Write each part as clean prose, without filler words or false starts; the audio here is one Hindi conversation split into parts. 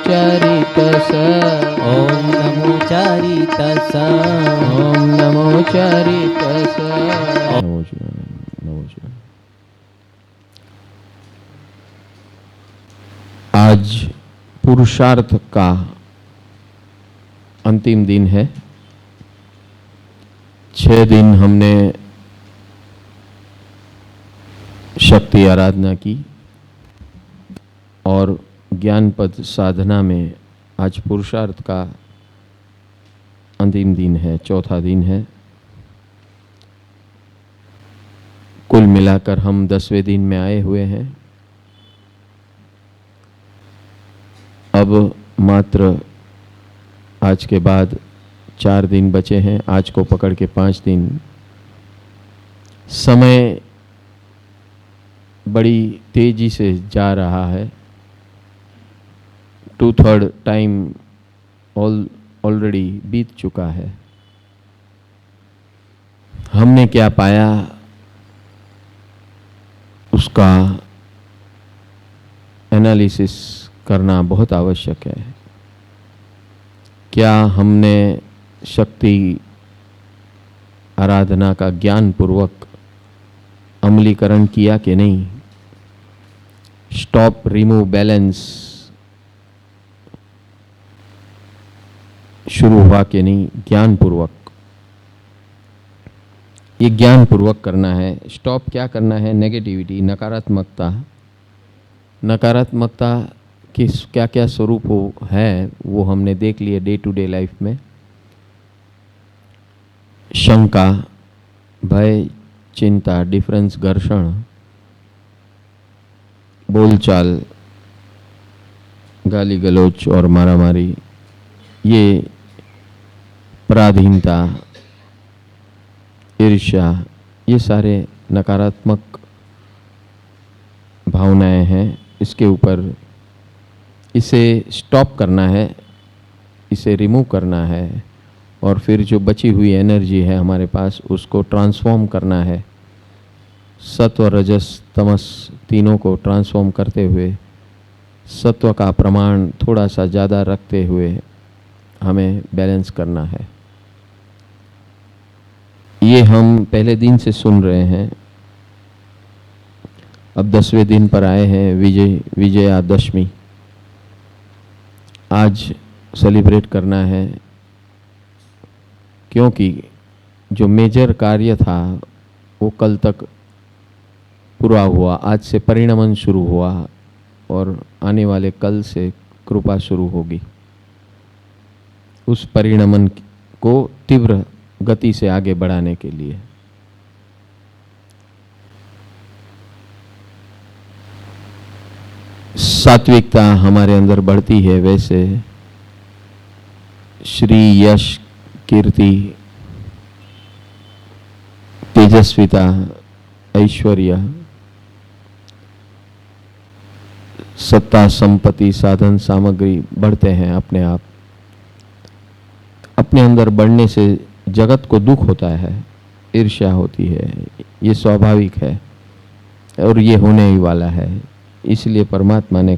चरितस ओम नमो चरितस ओम नमो चरितस नमो शिवाय, नमो शिवाय। आज पुरुषार्थ का अंतिम दिन है। 6 दिन हमने शक्ति आराधना की और ज्ञान पद साधना में आज पुरुषार्थ का अंतिम दिन है, चौथा दिन है। कुल मिलाकर हम 10वें दिन में आए हुए हैं। अब मात्र आज के बाद 4 दिन बचे हैं। आज को पकड़ के 5 दिन। समय बड़ी तेजी से जा रहा है। 2/3 टाइम ऑलरेडी बीत चुका है। हमने क्या पाया उसका एनालिसिस करना बहुत आवश्यक है। क्या हमने शक्ति आराधना का ज्ञान पूर्वक अमलीकरण किया कि नहीं? स्टॉप रिमूव बैलेंस शुरू हुआ कि नहीं? ज्ञान पूर्वक। ये ज्ञान पूर्वक करना है। स्टॉप क्या करना है? नेगेटिविटी, नकारात्मकता। नकारात्मकता किस क्या क्या स्वरूप है वो हमने देख लिए डे टू डे लाइफ में। शंका, भय, चिंता, डिफरेंस, घर्षण, बोलचाल, गाली गलौच और मारामारी, ये पराधीनता, ईर्ष्या, ये सारे नकारात्मक भावनाएं हैं। इसके ऊपर इसे स्टॉप करना है, इसे रिमूव करना है और फिर जो बची हुई एनर्जी है हमारे पास उसको ट्रांसफॉर्म करना है। सत्व, रजस, तमस तीनों को ट्रांसफॉर्म करते हुए सत्व का प्रमाण थोड़ा सा ज़्यादा रखते हुए हमें बैलेंस करना है। ये हम पहले दिन से सुन रहे हैं। अब 10वें दिन पर आए हैं, विजयादशमी। आज सेलिब्रेट करना है क्योंकि जो मेजर कार्य था वो कल तक पूरा हुआ। आज से परिणमन शुरू हुआ और आने वाले कल से कृपा शुरू होगी। उस परिणमन को तीव्र गति से आगे बढ़ाने के लिए सात्विकता हमारे अंदर बढ़ती है। वैसे श्री, यश, कीर्ति, तेजस्विता, ऐश्वर्य, सत्ता, संपत्ति, साधन, सामग्री बढ़ते हैं अपने आप। अपने अंदर बढ़ने से जगत को दुख होता है, ईर्ष्या होती है। ये स्वाभाविक है और ये होने ही वाला है। इसलिए परमात्मा ने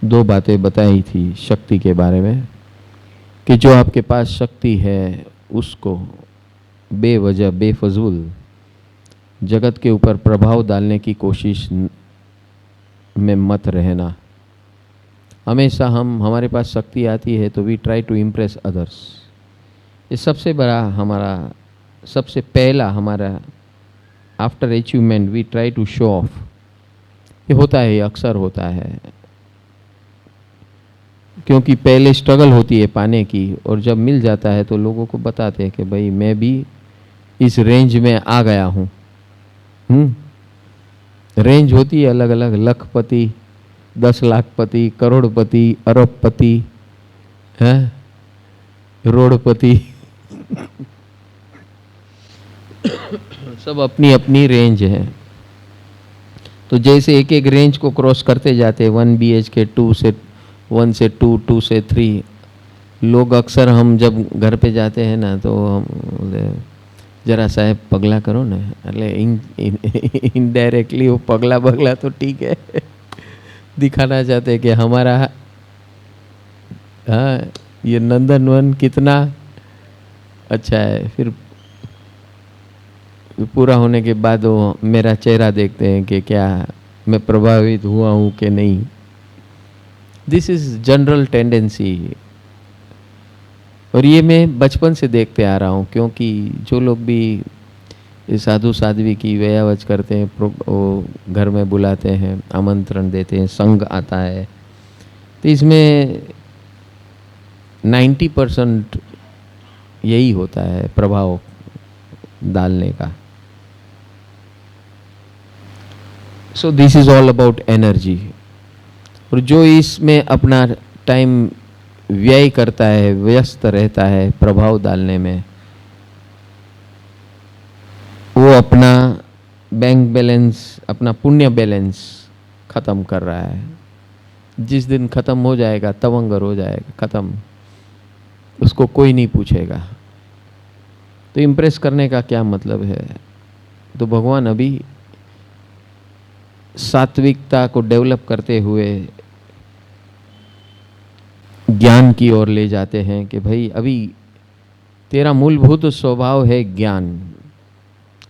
2 बातें बताई थी शक्ति के बारे में कि जो आपके पास शक्ति है उसको बेवजह, बेफजूल जगत के ऊपर प्रभाव डालने की कोशिश में मत रहना। हमेशा हमारे पास शक्ति आती है तो we try to impress others. ये सबसे बड़ा हमारा, सबसे पहला हमारा after achievement we try to show off. ये होता है, अक्सर होता है क्योंकि पहले स्ट्रगल होती है पाने की और जब मिल जाता है तो लोगों को बताते हैं कि भाई मैं भी इस रेंज में आ गया हूँ। रेंज होती है अलग अलग, लखपति, 10 लाखपति, करोड़पति, अरबपति, है रोडपति सब अपनी अपनी रेंज है। तो जैसे एक एक रेंज को क्रॉस करते जाते हैं 1 BHK 1 से 2, 2 से 3, लोग अक्सर हम जब घर पे जाते हैं ना तो हम जरा साहेब पगला करो ना, એટલે इनडायरेक्टली वो पगला बगला तो ठीक है दिखाना चाहते हैं कि हमारा हाँ, ये नंदनवन कितना अच्छा है। फिर पूरा होने के बाद वो मेरा चेहरा देखते हैं कि क्या मैं प्रभावित हुआ हूँ कि नहीं। This is general tendency. और ये मैं बचपन से देखते आ रहा हूँ, क्योंकि जो लोग भी ये साधु साध्वी की व्यावच करते हैं, वो घर में बुलाते हैं, आमंत्रण देते हैं, संग आता है, तो इसमें 90% यही होता है प्रभाव डालने का। So this is all about energy. और जो इसमें अपना टाइम व्यय करता है, व्यस्त रहता है प्रभाव डालने में, वो अपना बैंक बैलेंस, अपना पुण्य बैलेंस खत्म कर रहा है। जिस दिन खत्म हो जाएगा तवंगर हो जाएगा, खत्म, उसको कोई नहीं पूछेगा। तो इम्प्रेस करने का क्या मतलब है? तो भगवान अभी सात्विकता को डेवलप करते हुए ज्ञान की ओर ले जाते हैं कि भाई अभी तेरा मूलभूत स्वभाव है ज्ञान,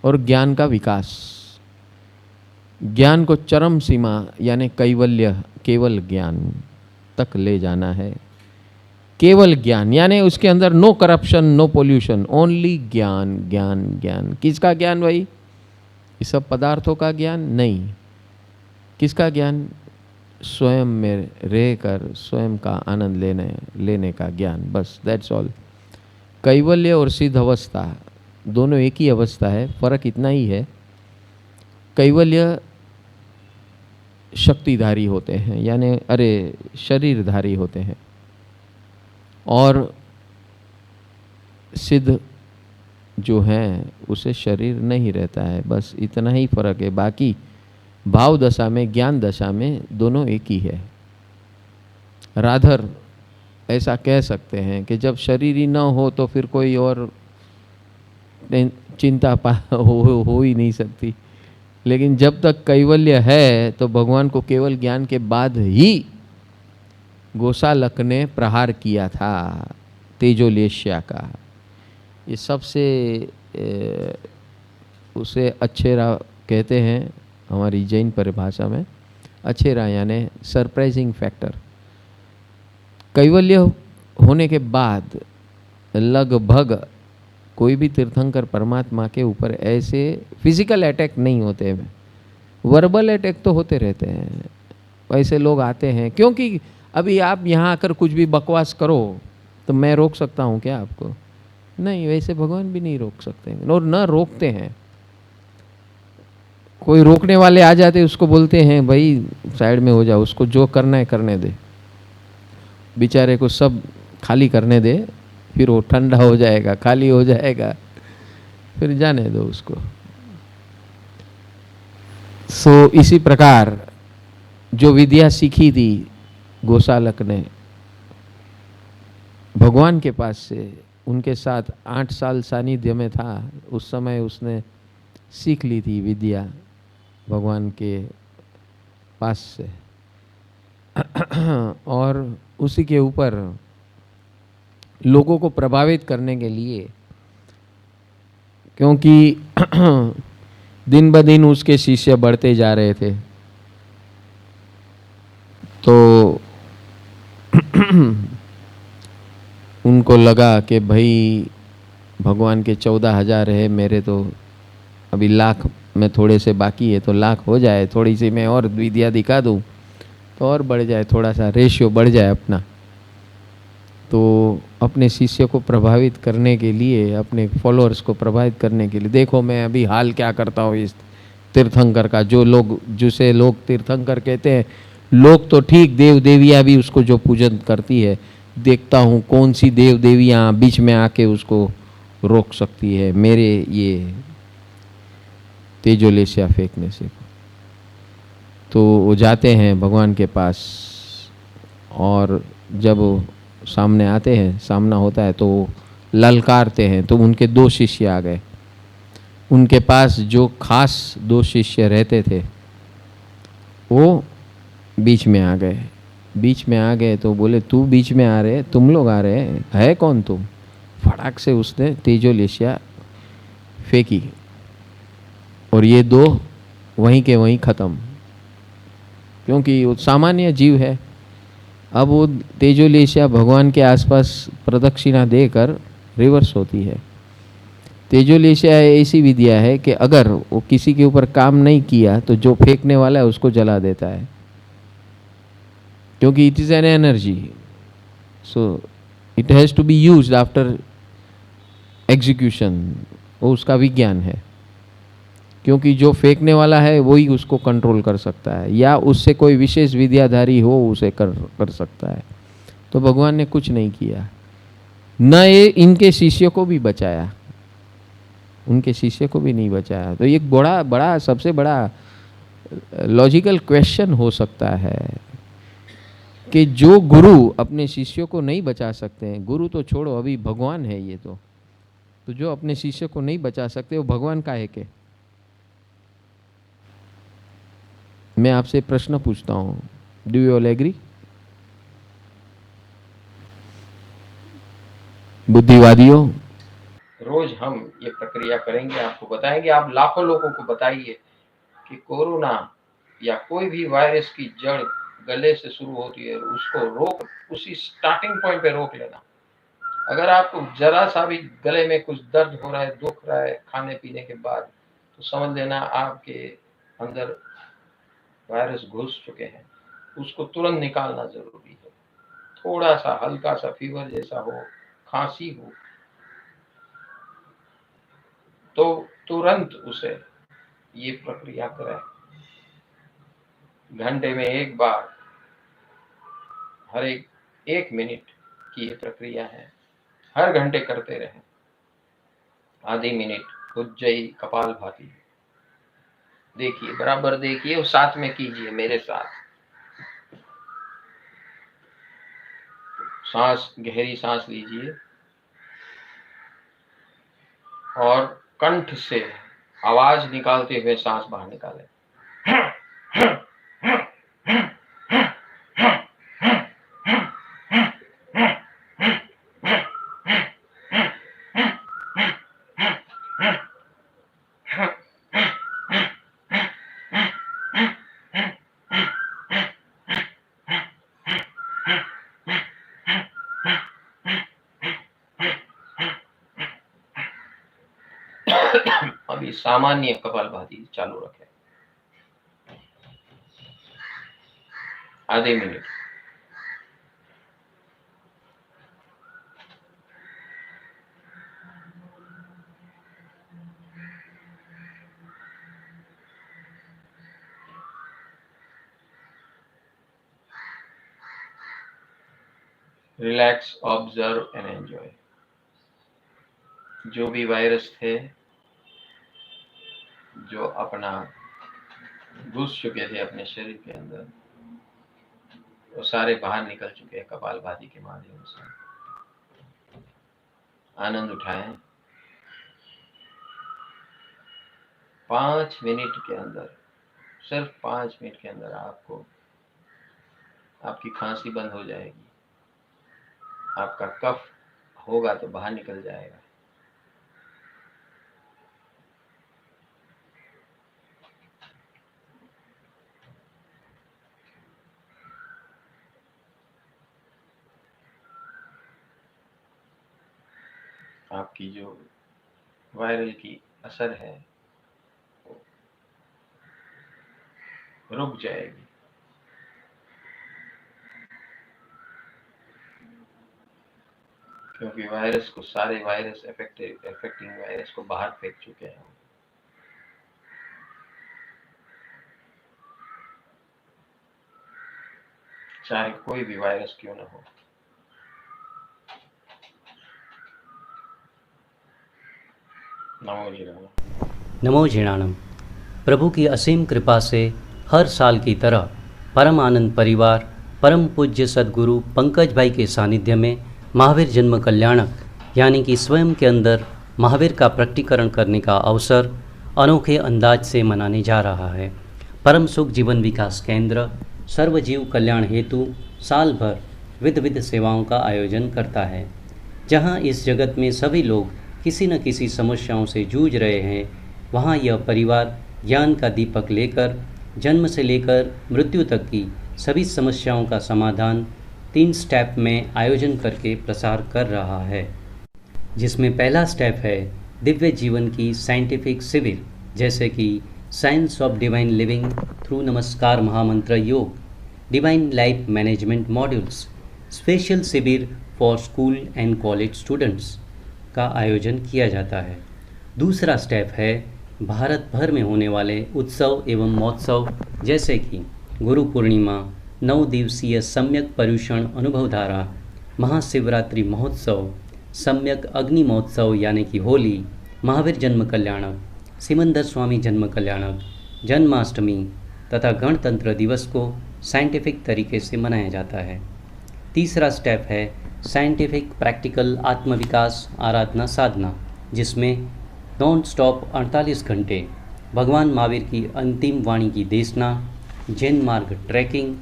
और ज्ञान का विकास, ज्ञान को चरम सीमा यानी कैवल्य, केवल ज्ञान तक ले जाना है। केवल ज्ञान यानी उसके अंदर no corruption, no pollution, only ज्ञान ज्ञान ज्ञान। किसका ज्ञान भाई? ये सब पदार्थों का ज्ञान नहीं। किसका ज्ञान? स्वयं में रहकर स्वयं का आनंद लेने का ज्ञान, बस, दैट्स ऑल। कैवल्य और सिद्ध अवस्था दोनों एक ही अवस्था है, फर्क इतना ही है कैवल्य शक्तिधारी होते हैं, यानी शरीरधारी होते हैं, और सिद्ध जो हैं उसे शरीर नहीं रहता है, बस इतना ही फर्क है। बाकी भाव दशा में, ज्ञान दशा में दोनों एक ही है। राधर ऐसा कह सकते हैं कि जब शरीर ही न हो तो फिर कोई और चिंता हो ही नहीं सकती। लेकिन जब तक कैवल्य है तो भगवान को केवल ज्ञान के बाद ही गोसालक ने प्रहार किया था तेजोलेश्या का। ये सबसे उसे अच्छेरा कहते हैं हमारी जैन परिभाषा में। अच्छेरा यानी सरप्राइजिंग फैक्टर। कैवल्य होने के बाद लगभग कोई भी तीर्थंकर परमात्मा के ऊपर ऐसे फिजिकल अटैक नहीं होते हैं, वर्बल अटैक तो होते रहते हैं। ऐसे लोग आते हैं, क्योंकि अभी आप यहाँ आकर कुछ भी बकवास करो तो मैं रोक सकता हूँ क्या आपको? नहीं, वैसे भगवान भी नहीं रोक सकते और न रोकते हैं। कोई रोकने वाले आ जाते उसको बोलते हैं भाई साइड में हो जाओ, उसको जो करना है करने दे, बेचारे को सब खाली करने दे, फिर वो ठंडा हो जाएगा, खाली हो जाएगा, फिर जाने दो उसको। सो इसी प्रकार जो विद्या सीखी थी गोसालक ने भगवान के पास से, उनके साथ 8 साल सानिध्य में था, उस समय उसने सीख ली थी विद्या भगवान के पास से। और उसी के ऊपर लोगों को प्रभावित करने के लिए, क्योंकि दिन ब दिन उसके शिष्य बढ़ते जा रहे थे, तो उनको लगा कि भाई भगवान के 14,000 है, मेरे तो अभी लाख में थोड़े से बाकी है, तो लाख हो जाए, थोड़ी सी मैं और विद्या दिखा दूँ तो और बढ़ जाए, थोड़ा सा रेशियो बढ़ जाए अपना। तो अपने शिष्य को प्रभावित करने के लिए, अपने फॉलोअर्स को प्रभावित करने के लिए, देखो मैं अभी हाल क्या करता हूँ इस तीर्थंकर का, जिसे लोग तीर्थंकर कहते हैं। लोग तो ठीक, देव देवियाँ भी उसको जो पूजन करती है, देखता हूँ कौन सी देव देवियाँ बीच में आके उसको रोक सकती है मेरे ये तेजोलेशिया फेंकने से। तो वो जाते हैं भगवान के पास, और जब सामने आते हैं, सामना होता है, तो ललकारते हैं। तो उनके 2 शिष्य आ गए, उनके पास जो खास 2 शिष्य रहते थे वो बीच में आ गए, बीच में आ गए तो बोले तू बीच में आ रहे, तुम लोग आ रहे है कौन तुम? फटाक से उसने तेजोलेशिया फेंकी और ये दो वहीं के वहीं ख़त्म, क्योंकि वो सामान्य जीव है। अब वो तेजोलेशिया भगवान के आसपास प्रदक्षिणा देकर रिवर्स होती है। तेजोलेशिया ऐसी विद्या है कि अगर वो किसी के ऊपर काम नहीं किया तो जो फेंकने वाला है उसको जला देता है, क्योंकि it is an energy, so it has to be used after execution. वो उसका विज्ञान है, क्योंकि जो फेंकने वाला है वही उसको कंट्रोल कर सकता है, या उससे कोई विशेष विद्याधारी हो उसे कर सकता है। तो भगवान ने कुछ नहीं किया, न ये इनके शिष्य को भी बचाया, उनके शिष्य को भी नहीं बचाया। तो एक बड़ा सबसे बड़ा लॉजिकल क्वेश्चन हो सकता है कि जो गुरु अपने शिष्यों को नहीं बचा सकते हैं, गुरु तो छोड़ो, अभी भगवान है ये तो जो अपने शिष्य को नहीं बचा सकते वो भगवान का है के? मैं आपसे प्रश्न पूछता हूँ, डू यू ऑल एग्री? बुद्धिवादियों, रोज हम ये प्रक्रिया करेंगे, आपको बताएंगे, आप लाखों लोगों को बताइए कि कोरोना या कोई भी वायरस की जड़ गले से शुरू होती है, उसको रोक, उसी स्टार्टिंग पॉइंट पे रोक लेना। अगर आपको जरा सा भी गले में कुछ दर्द हो रहा है, दुख रहा है खाने पीने के बाद, तो समझ लेना आपके अंदर वायरस घुस चुके हैं, उसको तुरंत निकालना जरूरी है। थोड़ा सा हल्का सा फीवर जैसा हो, खांसी हो, तो तुरंत उसे ये प्रक्रिया करें। घंटे में एक बार, हर एक मिनट की ये प्रक्रिया है, हर घंटे करते रहें। आधी मिनट उज्जयी कपालभाति देखिए, बराबर देखिए और साथ में कीजिए मेरे साथ। सांस, गहरी सांस लीजिए और कंठ से आवाज निकालते हुए सांस बाहर निकालें। अभी सामान्य कपालभाति चालू रखें, आधे minute. Relax, observe and enjoy. जो भी वायरस थे जो अपना घुस चुके थे अपने शरीर के अंदर, वो सारे बाहर निकल चुके हैं कपालभाति के माध्यम से। आनंद उठाएं। 5 मिनट के अंदर, सिर्फ 5 मिनट के अंदर आपकी खांसी बंद हो जाएगी, आपका कफ होगा तो बाहर निकल जाएगा। आपकी जो वायरल की असर है रुक जाएगी। क्योंकि वायरस को, सारे वायरस अफेक्टिंग वायरस को बाहर फेंक चुके हैं। चाहे कोई भी वायरस क्यों ना हो। नमो जीराणम। नमो झिणाणम। प्रभु की असीम कृपा से हर साल की तरह परम आनंद परिवार परम पूज्य सद्गुरु पंकज भाई के सानिध्य में महावीर जन्म कल्याणक यानी कि स्वयं के अंदर महावीर का प्रकटीकरण करने का अवसर अनोखे अंदाज से मनाने जा रहा है। परम सुख जीवन विकास केंद्र सर्वजीव कल्याण हेतु साल भर विविध सेवाओं का आयोजन करता है। जहां इस जगत में सभी लोग किसी न किसी समस्याओं से जूझ रहे हैं, वहां यह परिवार ज्ञान का दीपक लेकर जन्म से लेकर मृत्यु तक की सभी समस्याओं का समाधान 3 स्टेप में आयोजन करके प्रसार कर रहा है, जिसमें पहला स्टेप है दिव्य जीवन की साइंटिफिक शिविर, जैसे कि science of divine living through Namaskar Mahamantra yog, divine life management modules, special शिविर for school and college students का आयोजन किया जाता है। दूसरा स्टेप है भारत भर में होने वाले उत्सव एवं महोत्सव, जैसे कि गुरु पूर्णिमा, 9 दिवसीय सम्यक पर्युषण अनुभवधारा, महाशिवरात्रि महोत्सव, सम्यक अग्नि महोत्सव यानी कि होली, महावीर जन्म कल्याणक, सिमंदर स्वामी जन्म कल्याणक, जन्माष्टमी तथा गणतंत्र दिवस को साइंटिफिक तरीके से मनाया जाता है। तीसरा स्टेप है साइंटिफिक प्रैक्टिकल आत्मविकास आराधना साधना, जिसमें नॉन स्टॉप 48 घंटे भगवान महावीर की अंतिम वाणी की देशना, जैन मार्ग ट्रैकिंग,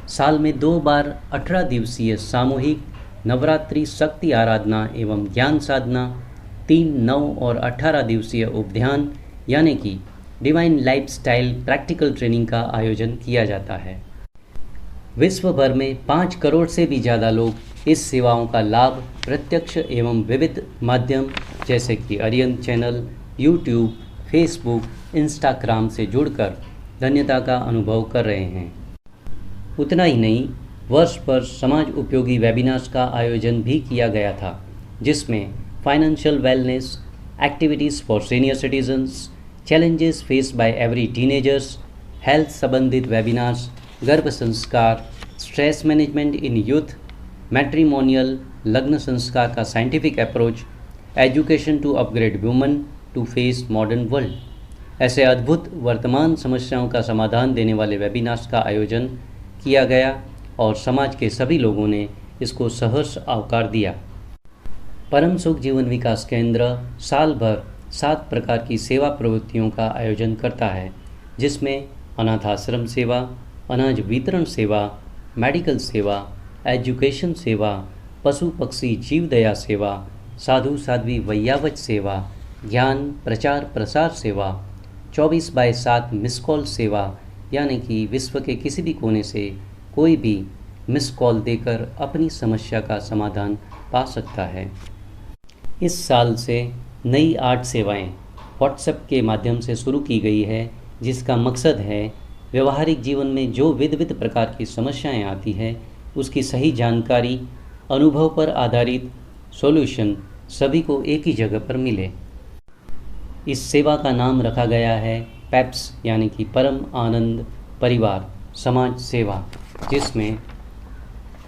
साल में 2 बार 18 दिवसीय सामूहिक नवरात्रि शक्ति आराधना एवं ज्ञान साधना, 3, 9 और 18 दिवसीय उपध्यान यानी कि डिवाइन लाइफस्टाइल प्रैक्टिकल ट्रेनिंग का आयोजन किया जाता है। विश्व भर में 5 करोड़ से भी ज़्यादा लोग इस सेवाओं का लाभ प्रत्यक्ष एवं विविध माध्यम जैसे कि Aryan channel, YouTube, Facebook, Instagram से जुड़कर धन्यता का अनुभव कर रहे हैं। उतना ही नहीं, वर्ष पर समाज उपयोगी वेबिनार्स का आयोजन भी किया गया था, जिसमें financial wellness, activities for senior citizens, challenges faced by every teenagers, health संबंधित वेबिनार्स, गर्भ संस्कार, stress management in youth, matrimonial लग्न संस्कार का scientific approach, education to upgrade woman to face modern world, ऐसे अद्भुत वर्तमान समस्याओं का समाधान देने वाले वेबिनार्स का आयोजन किया गया और समाज के सभी लोगों ने इसको सहर्ष आवकार दिया। परम सुख जीवन विकास केंद्र साल भर 7 प्रकार की सेवा प्रवृत्तियों का आयोजन करता है, जिसमें अनाथ आश्रम सेवा, अनाज वितरण सेवा, मेडिकल सेवा, एजुकेशन सेवा, पशु पक्षी जीव दया सेवा, साधु साध्वी वैयावच सेवा, ज्ञान प्रचार प्रसार सेवा, 24/7 मिस कॉल सेवा यानी कि विश्व के किसी भी कोने से कोई भी मिस कॉल देकर अपनी समस्या का समाधान पा सकता है। इस साल से नई 8 सेवाएं व्हाट्सएप के माध्यम से शुरू की गई है, जिसका मकसद है व्यवहारिक जीवन में जो विविध प्रकार की समस्याएं आती हैं उसकी सही जानकारी, अनुभव पर आधारित सॉल्यूशन सभी को एक ही जगह पर मिले। इस सेवा का नाम रखा गया है पैप्स यानी कि परम आनंद परिवार समाज सेवा, जिसमें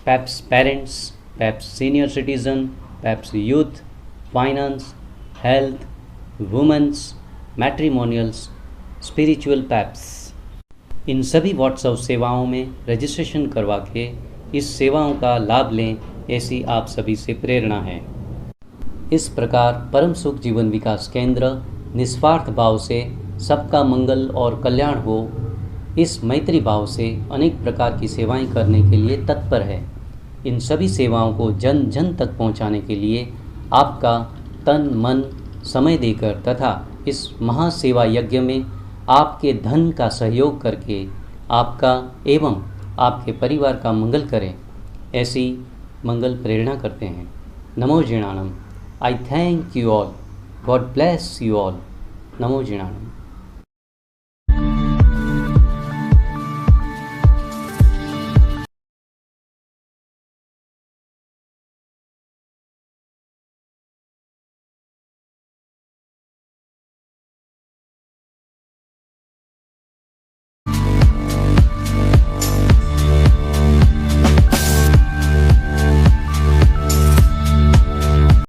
Paps parents, Paps senior citizen, Paps youth, finance, health, women's, matrimonials, spiritual Paps, इन सभी व्हाट्सएप सेवाओं में रजिस्ट्रेशन करवा के इस सेवाओं का लाभ लें, ऐसी आप सभी से प्रेरणा है। इस प्रकार परम सुख जीवन विकास केंद्र निस्वार्थ भाव से सबका मंगल और कल्याण हो, इस मैत्री भाव से अनेक प्रकार की सेवाएं करने के लिए तत्पर है। इन सभी सेवाओं को जन जन तक पहुंचाने के लिए आपका तन मन समय देकर तथा इस महासेवा यज्ञ में आपके धन का सहयोग करके आपका एवं आपके परिवार का मंगल करें, ऐसी मंगल प्रेरणा करते हैं। नमो जिणाणम। I thank you all. God bless you all. नमो जिणाणम।